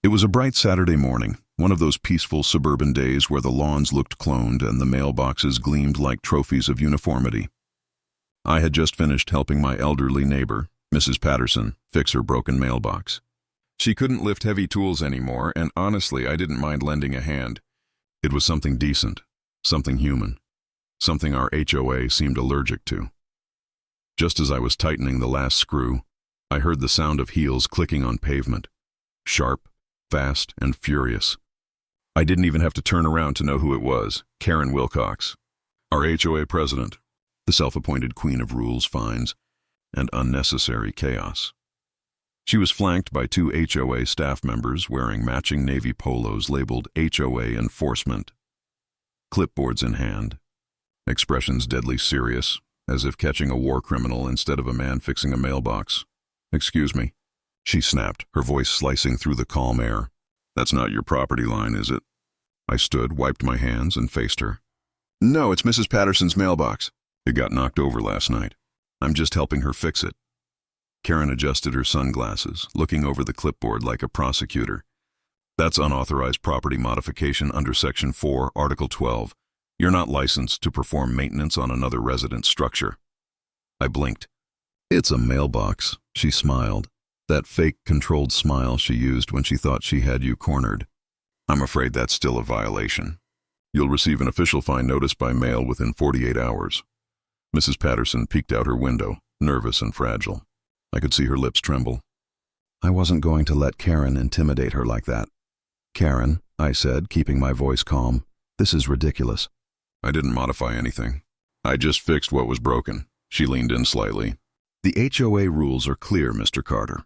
It was a bright Saturday morning, one of those peaceful suburban days where the lawns looked cloned and the mailboxes gleamed like trophies of uniformity. I had just finished helping my elderly neighbor, Mrs. Patterson, fix her broken mailbox. She couldn't lift heavy tools anymore, and honestly, I didn't mind lending a hand. It was something decent, something human, something our HOA seemed allergic to. Just as I was tightening the last screw, I heard the sound of heels clicking on pavement. Sharp, fast, and furious. I didn't even have to turn around to know who it was. Karen Wilcox, our HOA President, the self-appointed queen of rules, fines, and unnecessary chaos. She was flanked by two HOA staff members wearing matching navy polos labeled HOA Enforcement, clipboards in hand, expressions deadly serious, as if catching a war criminal instead of a man fixing a mailbox. "Excuse me," she snapped, her voice slicing through the calm air. "That's not your property line, is it?" I stood, wiped my hands, and faced her. "No, it's Mrs. Patterson's mailbox. It got knocked over last night. I'm just helping her fix it." Karen adjusted her sunglasses, looking over the clipboard like a prosecutor. "That's unauthorized property modification under Section 4, Article 12. You're not licensed to perform maintenance on another resident's structure." I blinked. "It's a mailbox," she smiled, that fake controlled smile she used when she thought she had you cornered. "I'm afraid that's still a violation. You'll receive an official fine notice by mail within 48 hours. Mrs. Patterson peeked out her window, nervous and fragile. I could see her lips tremble. I wasn't going to let Karen intimidate her like that. "Karen," I said, keeping my voice calm, "this is ridiculous." "I didn't modify anything. I just fixed what was broken." She leaned in slightly. "The HOA rules are clear, Mr. Carter.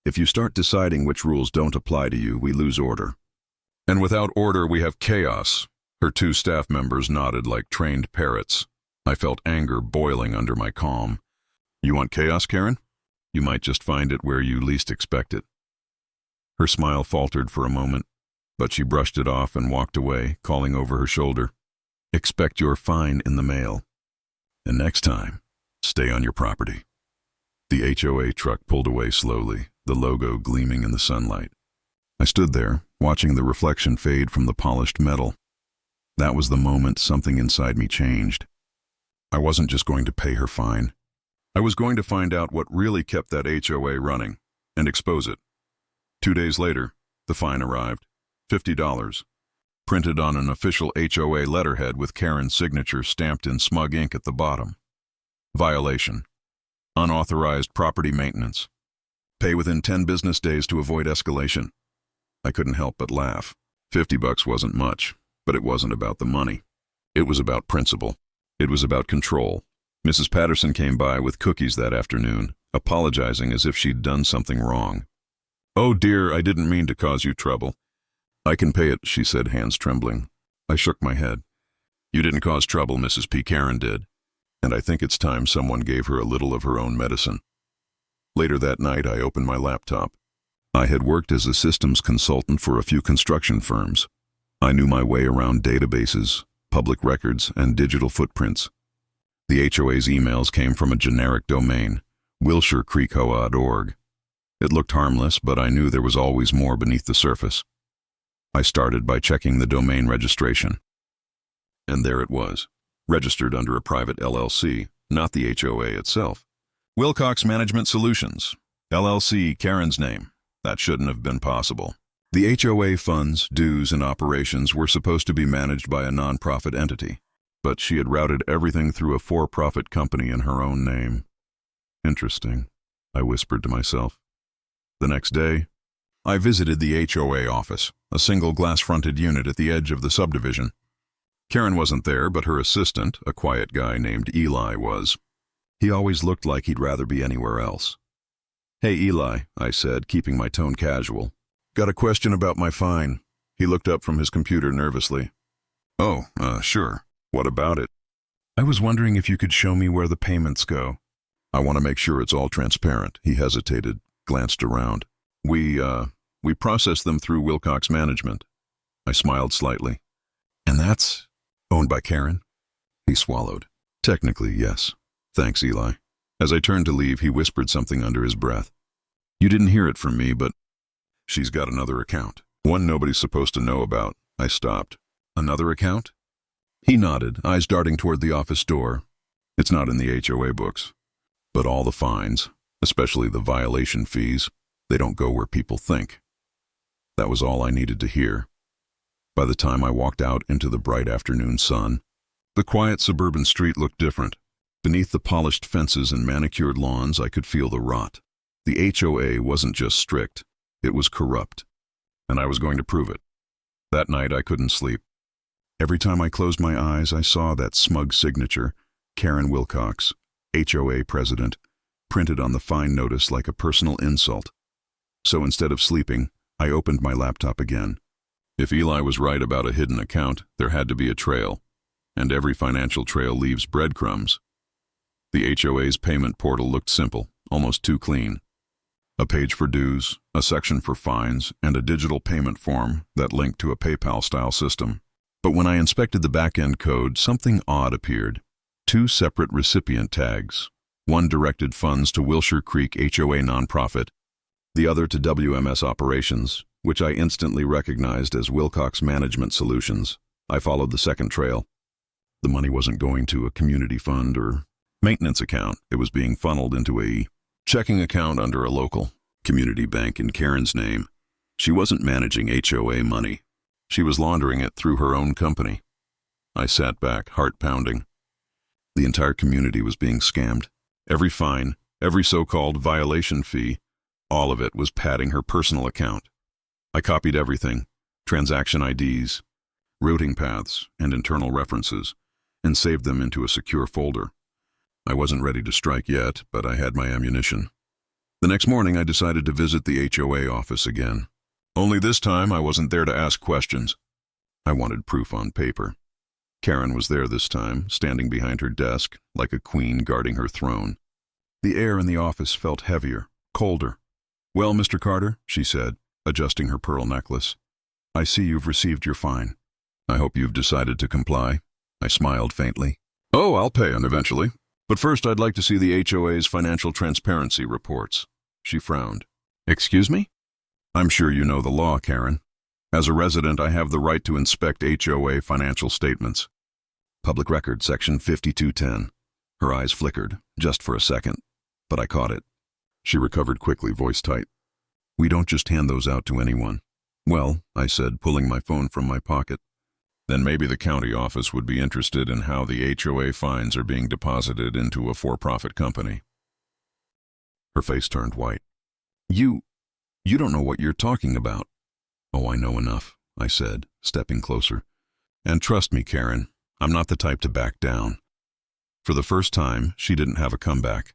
If you start deciding which rules don't apply to you, we lose order." "And without order, we have chaos." Her two staff members nodded like trained parrots. I felt anger boiling under my calm. "You want chaos, Karen? You might just find it where you least expect it." Her smile faltered for a moment, but she brushed it off and walked away, calling over her shoulder, "Expect your fine in the mail. And next time, stay on your property." The HOA truck pulled away slowly, the logo gleaming in the sunlight. I stood there, watching the reflection fade from the polished metal. That was the moment something inside me changed. I wasn't just going to pay her fine. I was going to find out what really kept that HOA running and expose it. 2 days later, the fine arrived, $50, printed on an official HOA letterhead with Karen's signature stamped in smug ink at the bottom. Violation. Unauthorized property maintenance. Pay within 10 business days to avoid escalation. I couldn't help but laugh. $50 wasn't much, but it wasn't about the money. It was about principle. It was about control. Mrs. Patterson came by with cookies that afternoon, apologizing as if she'd done something wrong. "Oh dear, I didn't mean to cause you trouble." "I can pay it," she said, hands trembling. I shook my head. "You didn't cause trouble, Mrs. P. Karen did. And I think it's time someone gave her a little of her own medicine." Later that night, I opened my laptop. I had worked as a systems consultant for a few construction firms. I knew my way around databases, public records, and digital footprints. The HOA's emails came from a generic domain, wilshirecreekhoa.org. It looked harmless, but I knew there was always more beneath the surface. I started by checking the domain registration. And there it was, registered under a private LLC, not the HOA itself. Wilcox Management Solutions, LLC, Karen's name. That shouldn't have been possible. The HOA funds, dues, and operations were supposed to be managed by a nonprofit entity, but she had routed everything through a for-profit company in her own name. Interesting, I whispered to myself. The next day, I visited the HOA office, a single glass-fronted unit at the edge of the subdivision. Karen wasn't there, but her assistant, a quiet guy named Eli, was. He always looked like he'd rather be anywhere else. "Hey, Eli," I said, keeping my tone casual. "Got a question about my fine." He looked up from his computer nervously. "Oh, sure. What about it?" "I was wondering if you could show me where the payments go." "I want to make sure it's all transparent." He hesitated, glanced around. We process them through Wilcox Management." I smiled slightly. "And that's owned by Karen?" He swallowed. "Technically, yes. Thanks, Eli." As I turned to leave, he whispered something under his breath. "You didn't hear it from me, but..." She's got another account. One nobody's supposed to know about. I stopped. Another account? He nodded, eyes darting toward the office door. It's not in the HOA books. But all the fines, especially the violation fees, they don't go where people think. That was all I needed to hear. By the time I walked out into the bright afternoon sun, the quiet suburban street looked different. Beneath the polished fences and manicured lawns, I could feel the rot. The HOA wasn't just strict, it was corrupt. And I was going to prove it. That night I couldn't sleep. Every time I closed my eyes, I saw that smug signature, Karen Wilcox, HOA President, printed on the fine notice like a personal insult. So instead of sleeping, I opened my laptop again. If Eli was right about a hidden account, there had to be a trail. And every financial trail leaves breadcrumbs. The HOA's payment portal looked simple, almost too clean. A page for dues, a section for fines, and a digital payment form that linked to a PayPal-style system. But when I inspected the back-end code, something odd appeared. 2 separate recipient tags. One directed funds to Wilshire Creek HOA nonprofit, the other to WMS Operations, which I instantly recognized as Wilcox Management Solutions. I followed the second trail. The money wasn't going to a community fund or maintenance account. It was being funneled into a checking account under a local community bank in Karen's name. She wasn't managing HOA money. She was laundering it through her own company. I sat back, heart pounding. The entire community was being scammed. Every fine, every so-called violation fee, all of it was padding her personal account. I copied everything, transaction IDs, routing paths, and internal references, and saved them into a secure folder. I wasn't ready to strike yet, but I had my ammunition. The next morning, I decided to visit the HOA office again. Only this time, I wasn't there to ask questions. I wanted proof on paper. Karen was there this time, standing behind her desk, like a queen guarding her throne. The air in the office felt heavier, colder. "Well, Mr. Carter," she said, adjusting her pearl necklace. "I see you've received your fine. I hope you've decided to comply." I smiled faintly. "Oh, I'll pay him eventually. But first I'd like to see the HOA's financial transparency reports." She frowned. "Excuse me?" "I'm sure you know the law, Karen. As a resident, I have the right to inspect HOA financial statements." Public Record, Section 5210. Her eyes flickered, just for a second, but I caught it. She recovered quickly, voice tight. "We don't just hand those out to anyone." "Well," I said, pulling my phone from my pocket. "Then maybe the county office would be interested in how the HOA fines are being deposited into a for-profit company." Her face turned white. You don't know what you're talking about." "Oh, I know enough," I said, stepping closer. "And trust me, Karen, I'm not the type to back down." For the first time, she didn't have a comeback.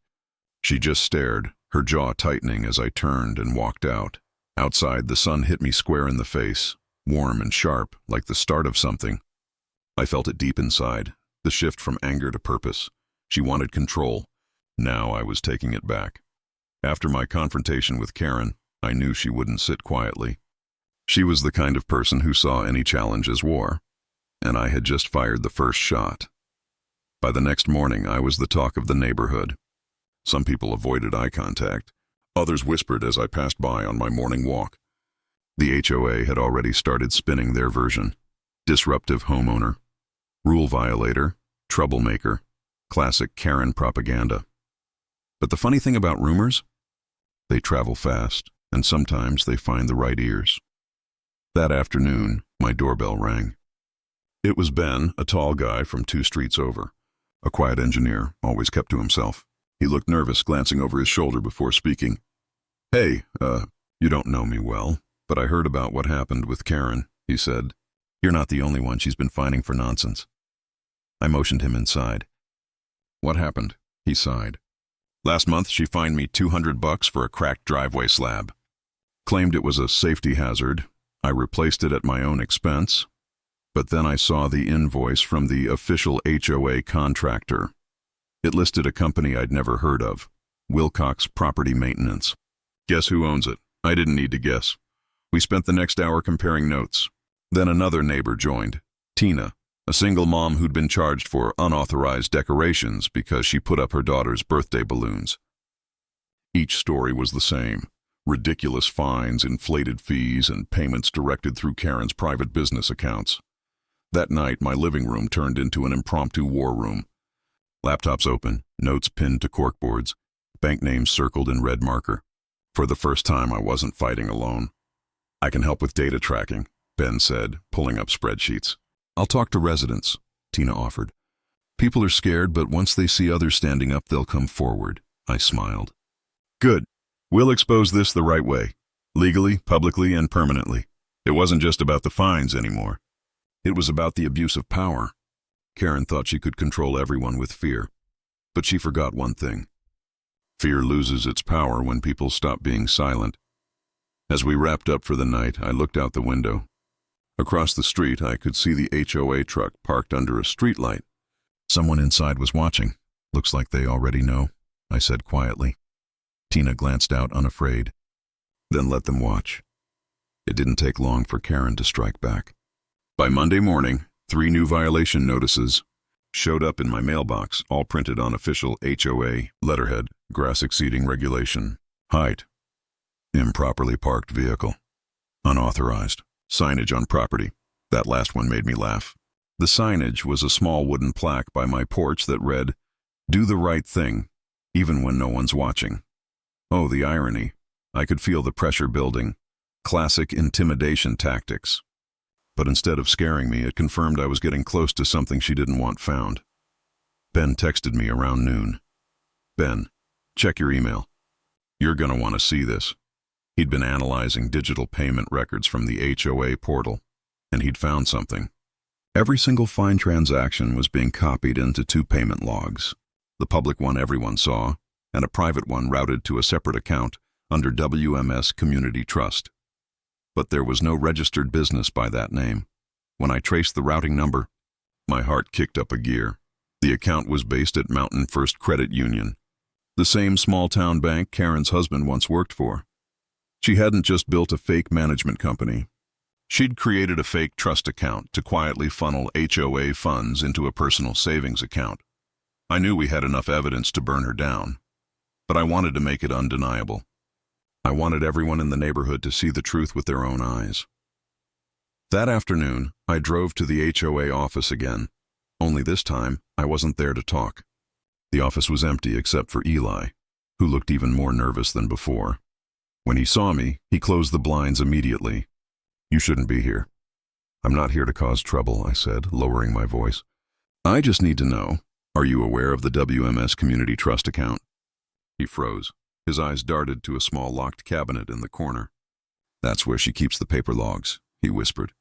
She just stared, her jaw tightening as I turned and walked out. Outside, the sun hit me square in the face, warm and sharp, like the start of something. I felt it deep inside, the shift from anger to purpose. She wanted control. Now I was taking it back. After my confrontation with Karen, I knew she wouldn't sit quietly. She was the kind of person who saw any challenge as war, and I had just fired the first shot. By the next morning, I was the talk of the neighborhood. Some people avoided eye contact. Others whispered as I passed by on my morning walk. The HOA had already started spinning their version. Disruptive homeowner, rule violator, troublemaker, classic Karen propaganda. But the funny thing about rumors? They travel fast, and sometimes they find the right ears. That afternoon, my doorbell rang. It was Ben, a tall guy from 2 streets over. A quiet engineer, always kept to himself. He looked nervous, glancing over his shoulder before speaking. "Hey, you don't know me well, but I heard about what happened with Karen," he said. "You're not the only one she's been fining for nonsense." I motioned him inside. "What happened?" He sighed. "Last month she fined me $200 for a cracked driveway slab. Claimed it was a safety hazard. I replaced it at my own expense. But then I saw the invoice from the official HOA contractor. It listed a company I'd never heard of, Wilcox Property Maintenance. Guess who owns it? I didn't need to guess. We spent the next hour comparing notes. Then another neighbor joined, Tina, a single mom who'd been charged for unauthorized decorations because she put up her daughter's birthday balloons. Each story was the same. Ridiculous fines, inflated fees, and payments directed through Karen's private business accounts. That night, my living room turned into an impromptu war room. Laptops open, notes pinned to corkboards, bank names circled in red marker. For the first time, I wasn't fighting alone. "I can help with data tracking," Ben said, pulling up spreadsheets. "I'll talk to residents," Tina offered. "People are scared, but once they see others standing up, they'll come forward," I smiled. "Good. We'll expose this the right way. Legally, publicly, and permanently. It wasn't just about the fines anymore. It was about the abuse of power." Karen thought she could control everyone with fear. But she forgot one thing. Fear loses its power when people stop being silent. As we wrapped up for the night, I looked out the window. Across the street, I could see the HOA truck parked under a streetlight. "Someone inside was watching. Looks like they already know," I said quietly. Tina glanced out unafraid. "Then let them watch." It didn't take long for Karen to strike back. By Monday morning, 3 new violation notices showed up in my mailbox, all printed on official HOA letterhead: grass exceeding regulation, height, improperly parked vehicle, unauthorized, signage on property. That last one made me laugh. The signage was a small wooden plaque by my porch that read, "Do the right thing, even when no one's watching." Oh, the irony. I could feel the pressure building. Classic intimidation tactics. But instead of scaring me, it confirmed I was getting close to something she didn't want found. Ben texted me around noon. "Ben, check your email. You're gonna want to see this." He'd been analyzing digital payment records from the HOA portal, and he'd found something. Every single fine transaction was being copied into 2 payment logs. The public one everyone saw, and a private one routed to a separate account under WMS Community Trust. But there was no registered business by that name. When I traced the routing number, my heart kicked up a gear. The account was based at Mountain First Credit Union, the same small-town bank Karen's husband once worked for. She hadn't just built a fake management company. She'd created a fake trust account to quietly funnel HOA funds into a personal savings account. I knew we had enough evidence to burn her down, but I wanted to make it undeniable. I wanted everyone in the neighborhood to see the truth with their own eyes. That afternoon, I drove to the HOA office again. Only this time, I wasn't there to talk. The office was empty except for Eli, who looked even more nervous than before. When he saw me, he closed the blinds immediately. "You shouldn't be here." "I'm not here to cause trouble," I said, lowering my voice. "I just need to know, are you aware of the WMS Community Trust account?" He froze. His eyes darted to a small locked cabinet in the corner. "That's where she keeps the paper logs," he whispered.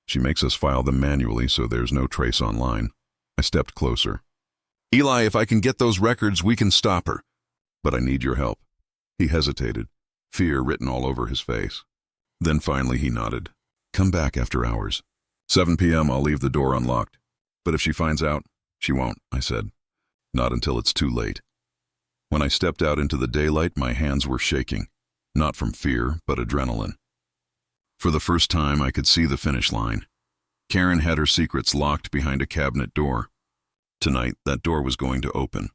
"She makes us file them manually so there's no trace online." I stepped closer. "Eli, if I can get those records, we can stop her. But I need your help." He hesitated, fear written all over his face. Then finally he nodded. "Come back after hours. 7 p.m. I'll leave the door unlocked. But if she finds out, she won't," I said. "Not until it's too late." When I stepped out into the daylight, my hands were shaking, not from fear, but adrenaline. For the first time, I could see the finish line. Karen had her secrets locked behind a cabinet door. Tonight, that door was going to open.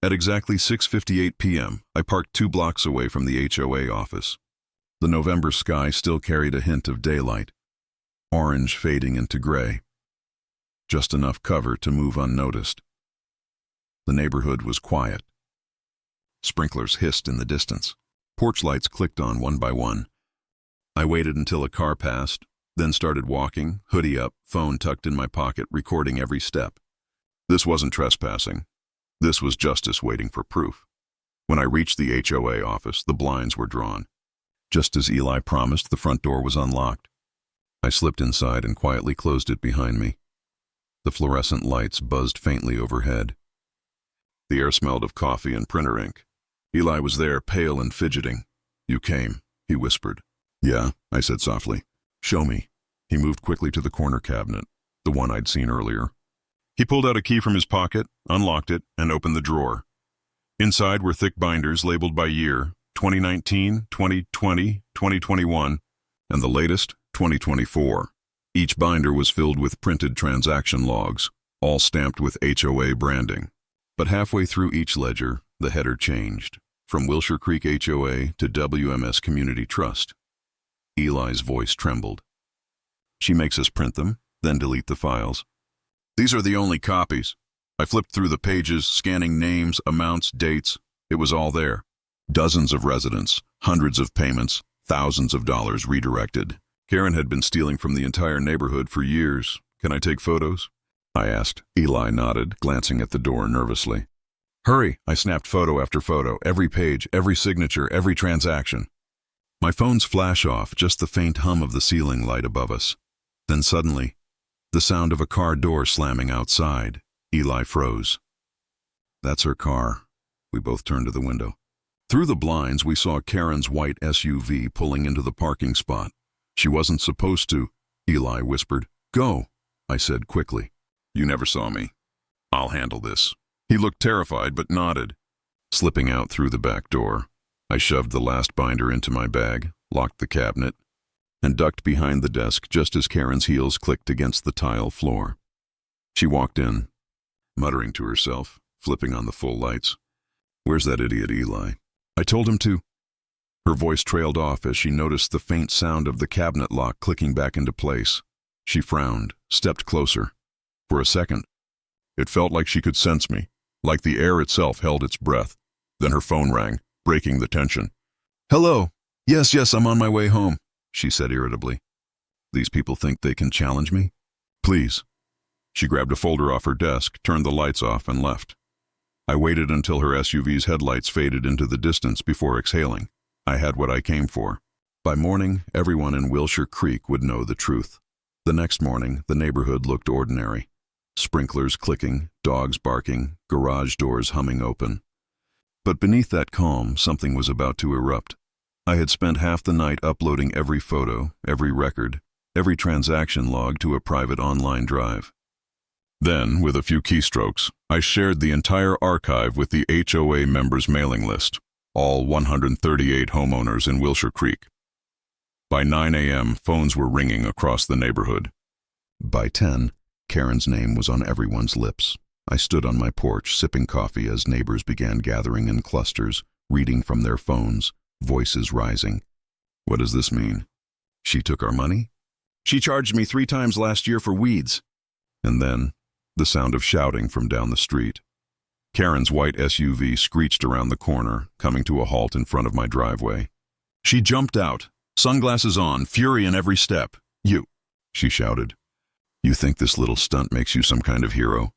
At exactly 6:58 p.m., I parked 2 blocks away from the HOA office. The November sky still carried a hint of daylight, orange fading into gray. Just enough cover to move unnoticed. The neighborhood was quiet. Sprinklers hissed in the distance. Porch lights clicked on one by one. I waited until a car passed, then started walking, hoodie up, phone tucked in my pocket, recording every step. This wasn't trespassing. This was justice waiting for proof. When I reached the HOA office, the blinds were drawn. Just as Eli promised, the front door was unlocked. I slipped inside and quietly closed it behind me. The fluorescent lights buzzed faintly overhead. The air smelled of coffee and printer ink. Eli was there, pale and fidgeting. "You came," he whispered. "Yeah," I said softly. "Show me." He moved quickly to the corner cabinet, the one I'd seen earlier. He pulled out a key from his pocket, unlocked it, and opened the drawer. Inside were thick binders labeled by year, 2019, 2020, 2021, and the latest, 2024. Each binder was filled with printed transaction logs, all stamped with HOA branding. But halfway through each ledger, the header changed. from Wilshire Creek HOA to WMS Community Trust. Eli's voice trembled. She makes us print them, then delete the files. These are the only copies. I flipped through the pages, scanning names, amounts, dates. It was all there. Dozens of residents, hundreds of payments, thousands of dollars redirected. Karen had been stealing from the entire neighborhood for years. Can I take photos? I asked. Eli nodded, glancing at the door nervously. Hurry! I snapped photo after photo, every page, every signature, every transaction. My phone's flash off, just the faint hum of the ceiling light above us. Then suddenly, the sound of a car door slamming outside. Eli froze. That's her car. We both turned to the window. Through the blinds, we saw Karen's white SUV pulling into the parking spot. She wasn't supposed to, Eli whispered. Go, I said quickly. You never saw me. I'll handle this. He looked terrified but nodded. Slipping out through the back door, I shoved the last binder into my bag, locked the cabinet, and ducked behind the desk just as Karen's heels clicked against the tile floor. She walked in, muttering to herself, flipping on the full lights. Where's that idiot Eli? I told him to. Her voice trailed off as she noticed the faint sound of the cabinet lock clicking back into place. She frowned, stepped closer. For a second, it felt like she could sense me, like the air itself held its breath. Then her phone rang, breaking the tension. Hello. Yes, I'm on my way home, she said irritably. These people think they can challenge me? Please. She grabbed a folder off her desk, turned the lights off, and left. I waited until her SUV's headlights faded into the distance before exhaling. I had what I came for. By morning, everyone in Wilshire Creek would know the truth. The next morning, the neighborhood looked ordinary. Sprinklers clicking, dogs barking, garage doors humming open. But beneath that calm, something was about to erupt. I had spent half the night uploading every photo, every record, every transaction log to a private online drive. Then, with a few keystrokes, I shared the entire archive with the HOA members' mailing list, all 138 homeowners in Wilshire Creek. By 9 a.m., phones were ringing across the neighborhood. By 10, Karen's name was on everyone's lips. I stood on my porch, sipping coffee as neighbors began gathering in clusters, reading from their phones, voices rising. What does this mean? She took our money? She charged me 3 times last year for weeds. And then, the sound of shouting from down the street. Karen's white SUV screeched around the corner, coming to a halt in front of my driveway. She jumped out, sunglasses on, fury in every step. You, she shouted. You think this little stunt makes you some kind of hero?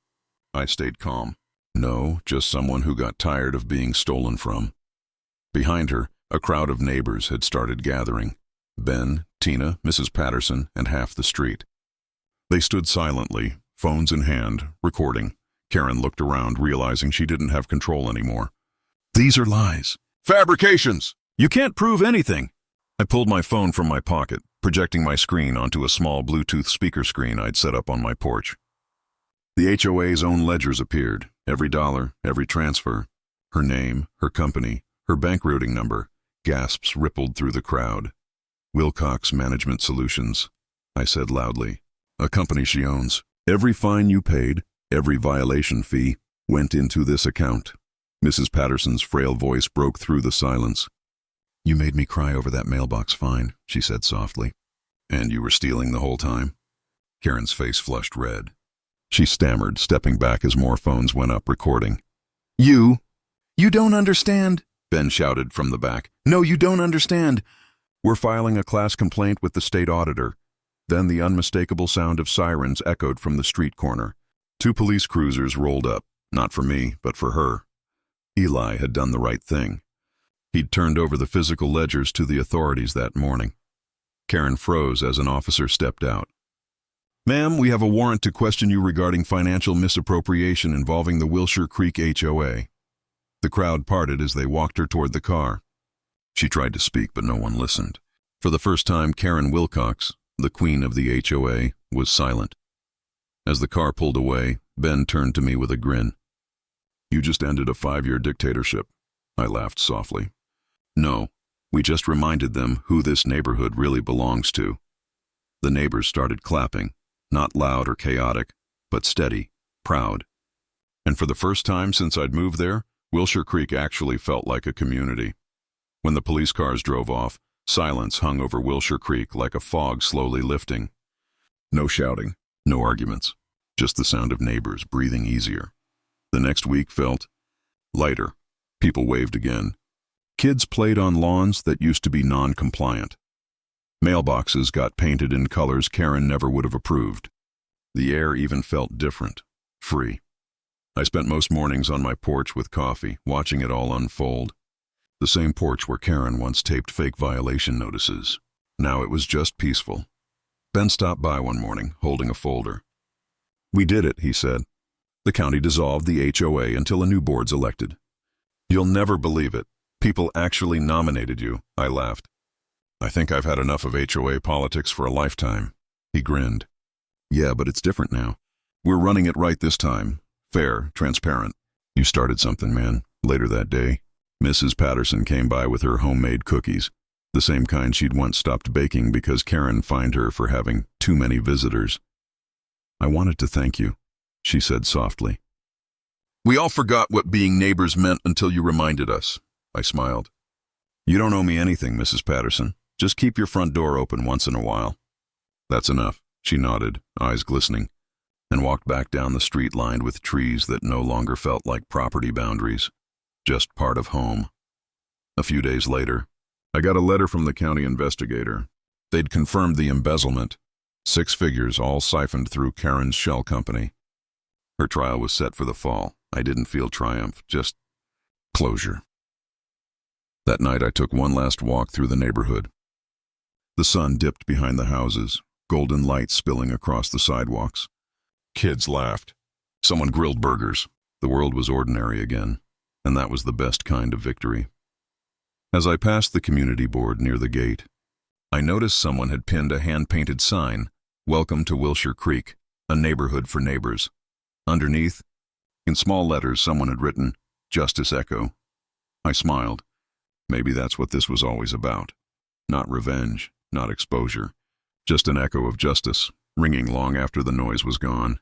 I stayed calm. No, just someone who got tired of being stolen from. Behind her, a crowd of neighbors had started gathering. Ben, Tina, Mrs. Patterson, and half the street. They stood silently, phones in hand, recording. Karen looked around, realizing she didn't have control anymore. These are lies. Fabrications! You can't prove anything! I pulled my phone from my pocket, projecting my screen onto a small Bluetooth speaker screen I'd set up on my porch. The HOA's own ledgers appeared, every dollar, every transfer. Her name, her company, her bank routing number. Gasps rippled through the crowd. Wilcox Management Solutions, I said loudly. A company she owns. Every fine you paid, every violation fee, went into this account. Mrs. Patterson's frail voice broke through the silence. You made me cry over that mailbox fine, she said softly. And you were stealing the whole time? Karen's face flushed red. She stammered, stepping back as more phones went up recording. You don't understand, Ben shouted from the back. No, you don't understand. We're filing a class complaint with the state auditor. Then the unmistakable sound of sirens echoed from the street corner. 2 police cruisers rolled up, not for me, but for her. Eli had done the right thing. He'd turned over the physical ledgers to the authorities that morning. Karen froze as an officer stepped out. Ma'am, we have a warrant to question you regarding financial misappropriation involving the Wilshire Creek HOA. The crowd parted as they walked her toward the car. She tried to speak, but no one listened. For the first time, Karen Wilcox, the queen of the HOA, was silent. As the car pulled away, Ben turned to me with a grin. You just ended a 5-year dictatorship. I laughed softly. No, we just reminded them who this neighborhood really belongs to. The neighbors started clapping, not loud or chaotic, but steady, proud. And for the first time since I'd moved there, Wilshire Creek actually felt like a community. When the police cars drove off, silence hung over Wilshire Creek like a fog slowly lifting. No shouting, no arguments, just the sound of neighbors breathing easier. The next week felt lighter. People waved again. Kids played on lawns that used to be non-compliant. Mailboxes got painted in colors Karen never would have approved. The air even felt different, free. I spent most mornings on my porch with coffee, watching it all unfold. The same porch where Karen once taped fake violation notices. Now it was just peaceful. Ben stopped by one morning, holding a folder. "We did it," he said. "The county dissolved the HOA until a new board's elected." "You'll never believe it. People actually nominated you," I laughed. "I think I've had enough of HOA politics for a lifetime." He grinned. "Yeah, but it's different now. We're running it right this time. Fair, transparent." "You started something, man." Later that day, Mrs. Patterson came by with her homemade cookies, the same kind she'd once stopped baking because Karen fined her for having too many visitors. "I wanted to thank you," she said softly. "We all forgot what being neighbors meant until you reminded us," I smiled. "You don't owe me anything, Mrs. Patterson. Just keep your front door open once in a while." "That's enough," she nodded, eyes glistening, and walked back down the street lined with trees that no longer felt like property boundaries, just part of home. A few days later, I got a letter from the county investigator. They'd confirmed the embezzlement, 6 figures all siphoned through Karen's shell company. Her trial was set for the fall. I didn't feel triumph, just closure. That night I took one last walk through the neighborhood. The sun dipped behind the houses, golden light spilling across the sidewalks. Kids laughed. Someone grilled burgers. The world was ordinary again, and that was the best kind of victory. As I passed the community board near the gate, I noticed someone had pinned a hand-painted sign, "Welcome to Wilshire Creek, a neighborhood for neighbors." Underneath, in small letters, someone had written, "Justice Echo." I smiled. Maybe that's what this was always about. Not revenge, not exposure, just an echo of justice, ringing long after the noise was gone.